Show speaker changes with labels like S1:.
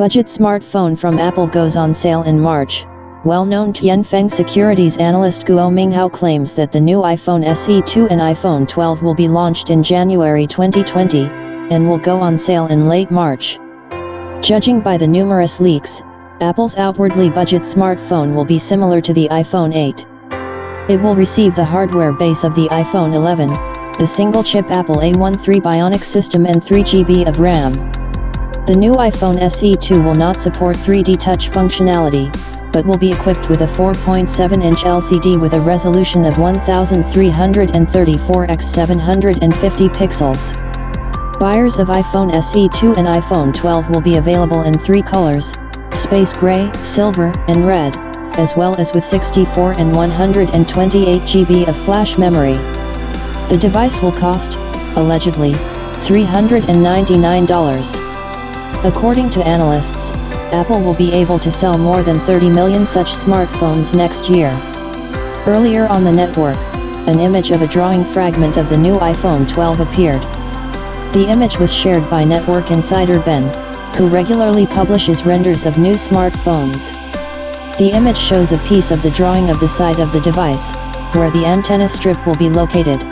S1: Budget smartphone from Apple goes on sale in March. Well-known Tianfeng Securities analyst Guo Minghao claims that the new iPhone SE2 and iPhone 12 will be launched in January 2020, and will go on sale in late March. Judging by the numerous leaks, Apple's outwardly budget smartphone will be similar to the iPhone 8. It will receive the hardware base of the iPhone 11, the single-chip Apple A13 Bionic system and 3GB of RAM. The new iPhone SE2 will not support 3D Touch functionality, but will be equipped with a 4.7-inch LCD with a resolution of 1334 x 750 pixels. Buyers of iPhone SE2 and iPhone 12 will be available in 3 colors, space gray, silver, and red, as well as with 64 and 128 GB of flash memory. The device will cost, allegedly, $399. According to analysts, Apple will be able to sell more than 30 million such smartphones next year. Earlier on the network, an image of a drawing fragment of the new iPhone 12 appeared. The image was shared by network insider Ben, who regularly publishes renders of new smartphones. The image shows a piece of the drawing of the side of the device, where the antenna strip will be located.